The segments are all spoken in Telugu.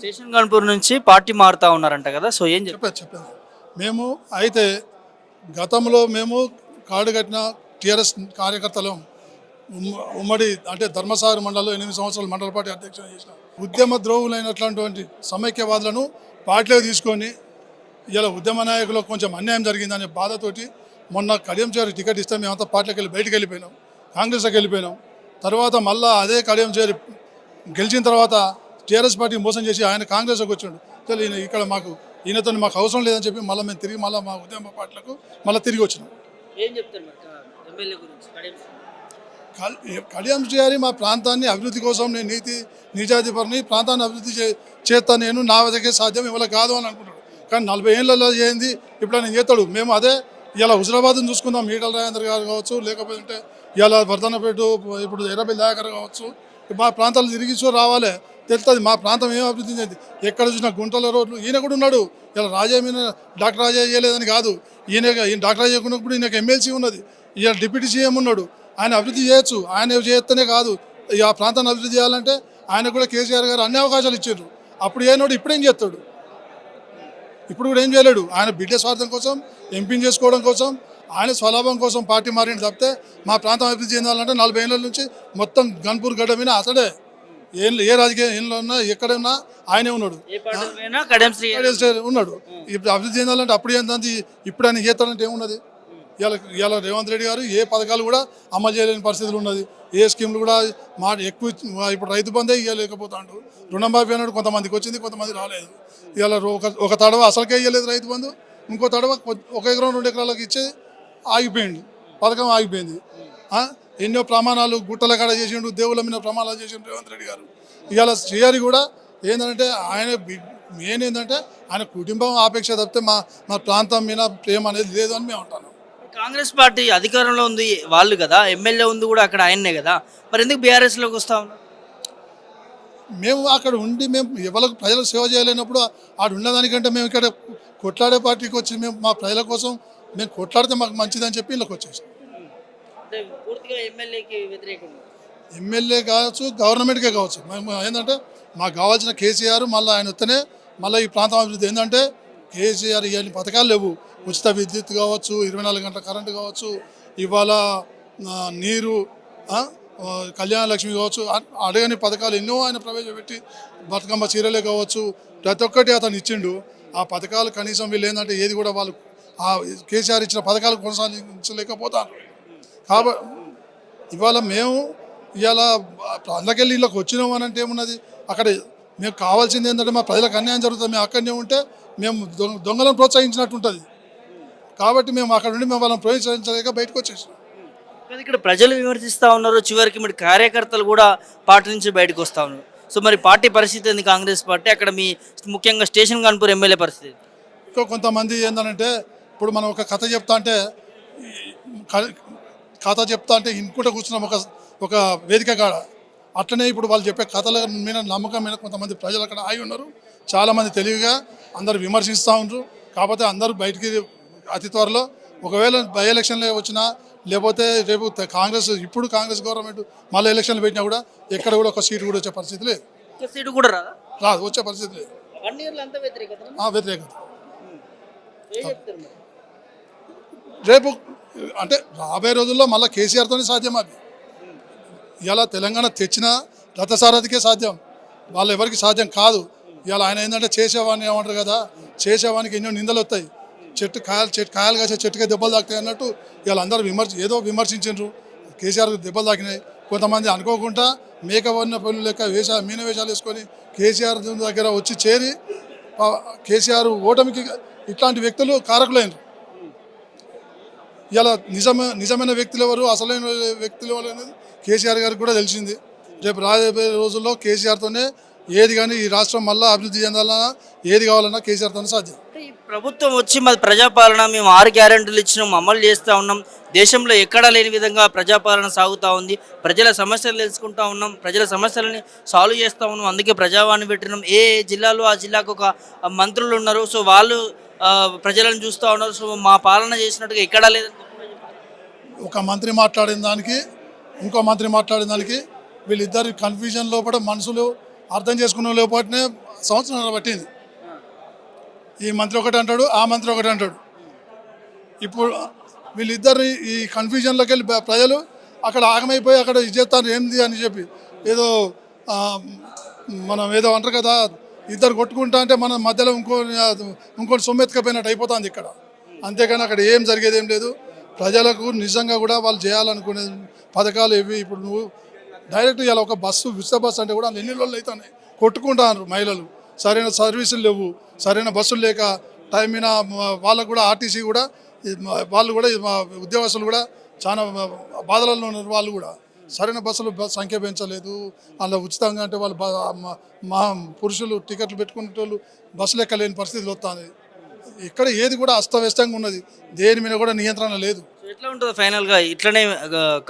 స్టేషన్ గన్పూర్ నుంచి పార్టీ మారుతా ఉన్నారంట కదా, సో ఏం చెప్పాను మేము అయితే గతంలో మేము కార్డు కట్టిన టీఆర్ఎస్ కార్యకర్తలు ఉమ్మడి అంటే ధర్మసాగర్ మండలంలో 8 సంవత్సరాలు మండల పార్టీ అధ్యక్షుడు చేసిన ఉద్యమ ద్రోహులైనటువంటి సమైక్యవాదులను పార్టీలో తీసుకొని ఇలా ఉద్యమ నాయకులకు కొంచెం అన్యాయం జరిగిందనే బాధతోటి మొన్న కడియం చేరి టికెట్ ఇస్తే మేమంతా పార్టీలోకి వెళ్ళి బయటకు వెళ్ళిపోయినాం, కాంగ్రెస్లోకి వెళ్ళిపోయినాం. తర్వాత మళ్ళీ అదే కడియం చేరి గెలిచిన తర్వాత టీఆర్ఎస్ పార్టీ మోసం చేసి ఆయన కాంగ్రెస్లోకి వచ్చాడు. ఈయన ఇక్కడ ఈయనతో మాకు అవసరం లేదని చెప్పి మళ్ళీ మేము తిరిగి మా ఉద్యమ పార్టీలకు మళ్ళీ తిరిగి వచ్చినాం. కడియం చేయాలి మా ప్రాంతాన్ని అభివృద్ధి కోసం నేను నిజాధిపరిని ప్రాంతాన్ని అభివృద్ధి చేస్తాను, నేను నా దగ్గర సాధ్యం ఇవాళ కాదు అని అనుకుంటాడు. కానీ 40 ఏళ్ళలో చేయింది ఇప్పుడు ఆయన చేస్తాడు. మేము అదే ఇలా హుజరాబాద్ని చూసుకుందాం, ఈటల రాజేంద్ర గారు కావచ్చు, లేకపోతే ఇలా వర్ధనపేట ఇప్పుడు ఎర్రబెల్లి దయాకర్ కావచ్చు, మా ప్రాంతాలు తిరిగి రావాలి తెలుస్తుంది మా ప్రాంతం ఏం అభివృద్ధి చెంది. ఎక్కడ చూసినా గుంటల రోడ్లు. ఈయన కూడా ఉన్నాడు, ఇలా రాజా మీద డాక్టర్ రాజా చేయలేదని కాదు, ఈయన డాక్టర్ రాజా ఉన్నప్పుడు ఈయనకు ఎమ్మెల్సీ ఉన్నది, ఈయన డిప్యూటీ సీఎం ఉన్నాడు. ఆయన అభివృద్ధి చేయొచ్చు, ఆయన చేస్తేనే కాదు ఆ ప్రాంతాన్ని అభివృద్ధి చేయాలంటే ఆయన కూడా కేసీఆర్ గారు అన్ని అవకాశాలు ఇచ్చారు. అప్పుడు ఏనాడు ఇప్పుడేం చేస్తాడు, ఇప్పుడు కూడా ఏం చేయలేడు. ఆయన బిడ్డ స్వార్థం కోసం ఎంపీని చేసుకోవడం కోసం ఆయన స్వలాభం కోసం పార్టీ మారిన తప్పితే మా ప్రాంతం అభివృద్ధి చెందాలంటే 40 ఏళ్ళ నుంచి మొత్తం గన్పూర్ గడ్డ మీద అతడే ఏ రాజకీయ ఏళ్ళలో ఉన్నా ఎక్కడ ఉన్నా ఆయనే ఉన్నాడు ఉన్నాడు. ఇప్పుడు అభివృద్ధి చెందాలంటే అప్పుడు ఏంటంటే ఇప్పుడు ఆయన చేస్తాడంటే ఏమున్నది. ఇలా రేవంత్ రెడ్డి గారు ఏ పథకాలు కూడా అమలు చేయలేని పరిస్థితులు ఉన్నది, ఏ స్కీమ్లు కూడా ఎక్కువ ఇప్పుడు రైతు బందే ఇవ్వలేకపోతాడు. రుణమాఫీ అన్నాడు, కొంతమందికి వచ్చింది కొంతమంది రాలేదు. ఇలా ఒక తడవ అసలుకే ఇవ్వలేదు రైతు బంధు, ఇంకో తడవ 1 ఎకరం 2 ఎకరాలకు ఇచ్చేది ఆగిపోయింది, పథకం ఆగిపోయింది. ఎన్నో ప్రమాణాలు గుట్టల కాడ చేసిండు, దేవుళ్ళ మీద ప్రమాణాలు చేసిండు రేవంత్ రెడ్డి గారు. ఇవాళ శ్రీహరి కూడా ఏంటంటే ఆయన మెయిన్ ఏంటంటే ఆయన కుటుంబం ఆపేక్ష తప్పితే మా ప్రాంతం మీద ప్రేమ అనేది లేదు అని మేము అంటాను. కాంగ్రెస్ పార్టీ అధికారంలో ఉంది వాళ్ళు కదా, ఎమ్మెల్యే ఉంది కూడా అక్కడ ఆయన్నే కదా, మరి ఎందుకు బీఆర్ఎస్లోకి వస్తా ఉన్నారు? మేము అక్కడ ఉండి మేము ఎవరికి ప్రజలకు సేవ చేయలేనప్పుడు ఆడు ఉన్నదానికంటే మేము ఇక్కడ కొట్లాడే పార్టీకి వచ్చి మేము మా ప్రజల కోసం మేము కొట్లాడితే మాకు మంచిదని చెప్పి ఇళ్ళకి వచ్చేసాం. ఎమ్మెల్యే కావచ్చు, గవర్నమెంట్కే కావచ్చు. మేము ఏంటంటే మాకు కావాల్సిన కేసీఆర్ మళ్ళీ ఆయన వస్తేనే మళ్ళీ ఈ ప్రాంతం అభివృద్ధి. ఏంటంటే కేసీఆర్ ఇవన్నీ పథకాలు లేవు, ఉచిత విద్యుత్ కావచ్చు, 24 గంటల కరెంటు కావచ్చు, ఇవాళ నీరు, కళ్యాణ లక్ష్మి కావచ్చు, అడగని పథకాలు ఎన్నో ఆయన ప్రవేశపెట్టి బతుకమ్మ చీరలే కావచ్చు ప్రతి ఒక్కటి అతను ఇచ్చిండు. ఆ పథకాలు కనీసం వీళ్ళు ఏంటంటే ఏది కూడా వాళ్ళు ఆ కేసీఆర్ ఇచ్చిన పథకాలు కొనసాగించలేకపోతారు. కాబట్టి ఇవాళ మేము ఇవాళ అందుకెళ్ళి ఇళ్ళకి వచ్చినాం అని అంటే ఏమున్నది, అక్కడ మేము కావాల్సింది ఏంటంటే మా ప్రజలకు అన్యాయం జరుగుతుంది, మేము అక్కడనే ఉంటే మేము దొంగలను ప్రోత్సహించినట్టు ఉంటుంది. కాబట్టి మేము అక్కడ నుండి మేము వాళ్ళని ప్రోత్సహించలేక బయటకు వచ్చేసాం. ఇక్కడ ప్రజలు విమర్శిస్తూ ఉన్నారు, చివరికి మరి కార్యకర్తలు కూడా పార్టీ నుంచి బయటకు వస్తూ ఉన్నారు. సో మరి పార్టీ పరిస్థితి ఏంది కాంగ్రెస్ పార్టీ, అక్కడ మీ ముఖ్యంగా స్టేషన్ గన్పూర్ ఎమ్మెల్యే పరిస్థితి? ఇంకా కొంతమంది ఏంటంటే ఇప్పుడు మనం ఒక కథ చెప్తా అంటే ఇంకోట కూర్చున్నాం ఒక వేదిక కాడ. అట్లనే ఇప్పుడు వాళ్ళు చెప్పే కథల మీద నమ్మకం మీద కొంతమంది ప్రజలు అక్కడ ఆగి ఉన్నారు. చాలామంది తెలివిగా అందరు విమర్శిస్తూ ఉంటారు. కాకపోతే అందరూ బయటికి అతి త్వరలో ఒకవేళ బై ఎలక్షన్లో వచ్చినా లేకపోతే రేపు ఇప్పుడు కాంగ్రెస్ గవర్నమెంట్ మళ్ళీ ఎలక్షన్లు పెట్టినా కూడా ఎక్కడ కూడా ఒక సీటు కూడా వచ్చే పరిస్థితి లేదు. సీటు కూడా రాదు, వచ్చే పరిస్థితి లేదు. వ్యతిరేకత రేపు అంటే రాబోయే రోజుల్లో మళ్ళీ కేసీఆర్తోనే సాధ్యం. అది ఇలా తెలంగాణ తెచ్చిన రథసారథికే సాధ్యం, వాళ్ళు ఎవరికి సాధ్యం కాదు. ఇలా ఆయన ఏంటంటే చేసేవాడిని ఏమంటారు కదా, చేసేవానికి ఎన్నో నిందలు వస్తాయి, కాయలు కాసే చెట్టుకే దెబ్బలు తాకుతాయి అన్నట్టు ఇలా అందరూ ఏదో విమర్శించారు. కేసీఆర్ దెబ్బలు తాకినాయి. కొంతమంది అనుకోకుండా మేకవన్న పనులు లెక్క మీన వేషాలు వేసుకొని కేసీఆర్ దగ్గర వచ్చి చేరి కేసీఆర్ ఓటమికి ఇట్లాంటి వ్యక్తులు కారకులైనరు. ఇలా నిజమైన వ్యక్తులు ఎవరు, అసలైన వ్యక్తులు ఎవరు అనేది కేసీఆర్ గారికి కూడా తెలిసింది. రేపు రాబోయే రోజుల్లో కేసీఆర్తోనే ఏది కానీ ఈ రాష్ట్రం మళ్ళీ అభివృద్ధి చెందాలన్నా ఏది కావాలన్నా కేసీఆర్తోనే సాధ్యం. ఈ ప్రభుత్వం వచ్చి మాది ప్రజాపాలన, మేము 6 గ్యారెంటీలు ఇచ్చినాం, అమలు చేస్తూ ఉన్నాం, దేశంలో ఎక్కడా లేని విధంగా ప్రజాపాలన సాగుతూ ఉంది, ప్రజల సమస్యలు తెలుసుకుంటూ ఉన్నాం, ప్రజల సమస్యలని సాల్వ్ చేస్తూ ఉన్నాం, అందుకే ప్రజావాణి పెట్టినాం. ఏ జిల్లాలో ఆ జిల్లాకు ఒక మంత్రులు ఉన్నారు, సో వాళ్ళు ప్రజలను చూస్తూ ఉన్నారు. సో మా పాలన చేసినట్టుగా ఎక్కడా లేదని ఒక మంత్రి మాట్లాడిన దానికి ఇంకో మంత్రి మాట్లాడిన దానికి వీళ్ళిద్దరి కన్ఫ్యూజన్ లోపల మనుషులు అర్థం చేసుకునే లోపలనే సంవత్సరం పట్టింది. ఈ మంత్రి ఒకటి అంటాడు, ఆ మంత్రి ఒకటి అంటాడు. ఇప్పుడు వీళ్ళిద్దరు ఈ కన్ఫ్యూజన్లోకి వెళ్ళి ప్రజలు అక్కడ ఆగమైపోయి అక్కడ ఇది చేస్తాను ఏంది అని చెప్పి ఏదో ఆ, మనం ఏదో అంటారు కదా, ఇద్దరు కొట్టుకుంటా అంటే మన మధ్యలో ఇంకోటి సొమ్మెత్తుకపోయినట్టు అయిపోతుంది ఇక్కడ. అంతేకాని అక్కడ ఏం జరిగేది ఏం లేదు. ప్రజలకు నిజంగా కూడా వాళ్ళు చేయాలనుకునే పథకాలు ఇవి. ఇప్పుడు నువ్వు డైరెక్ట్ ఇలా ఒక బస్సు ఉచిత బస్సు అంటే కూడా ఎన్ని రోజులు అవుతున్నాయి, కొట్టుకుంటారు మహిళలు. సరైన సర్వీసులు లేవు, సరైన బస్సులు లేక టైం మీద వాళ్ళకు కూడా ఆర్టీసీ కూడా వాళ్ళు కూడా ఉద్యోగస్తులు కూడా చాలా బాధలలో ఉన్నారు. వాళ్ళు కూడా సరైన బస్సులు సంఖ్య పెంచలేదు. అలా ఉచితంగా అంటే వాళ్ళు మా పురుషులు టికెట్లు పెట్టుకునే వాళ్ళు బస్సులు ఎక్కలేని పరిస్థితులు వస్తుంది. ఇక్కడ ఏది కూడా అస్తవ్యస్తంగా ఉన్నది, దేని మీద కూడా నియంత్రణ లేదు. ఎట్లా ఉంటుంది ఫైనల్గా ఇట్లనే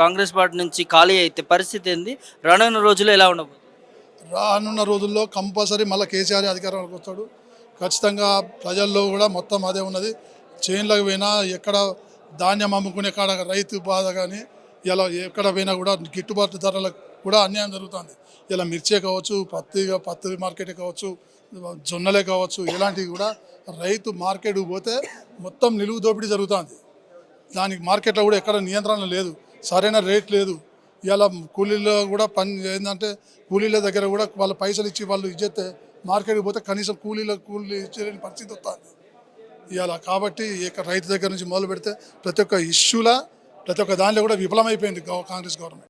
కాంగ్రెస్ పార్టీ నుంచి ఖాళీ అయితే పరిస్థితి ఏంది? రానున్న రోజుల్లో ఎలా ఉండబోతుంది? రానున్న రోజుల్లో కంపల్సరీ మళ్ళీ కేసీఆర్ అధికారంలోకి వస్తాడు. ఖచ్చితంగా ప్రజల్లో కూడా మొత్తం అదే ఉన్నది. చేన్లకు పోయినా ఎక్కడ ధాన్యం అమ్ముకునే కాడ రైతు బాధ కానీ ఇలా ఎక్కడ పోయినా కూడా గిట్టుబాటు ధరలకు కూడా అన్యాయం జరుగుతుంది. ఇలా మిర్చే కావచ్చు, పత్తి మార్కెట్ కావచ్చు, జొన్నలే కావచ్చు, ఇలాంటివి కూడా రైతు మార్కెట్కి పోతే మొత్తం నిలువు దోపిడీ జరుగుతుంది. దానికి మార్కెట్లో కూడా ఎక్కడ నియంత్రణ లేదు, సరైన రేట్ లేదు. ఇలా కూలీలో కూడా పని ఏంటంటే కూలీల దగ్గర కూడా వాళ్ళ పైసలు ఇచ్చి వాళ్ళు ఇచ్చేస్తే మార్కెట్కి పోతే కనీసం కూలీ ఇచ్చలేని పరిస్థితి వస్తుంది ఇలా. కాబట్టి రైతు దగ్గర నుంచి మొదలు పెడితే ప్రతి ఒక్క ఇష్యూలా ప్రతి ఒక్క దానిలో కూడా విఫలమైపోయింది కాంగ్రెస్ గవర్నమెంట్.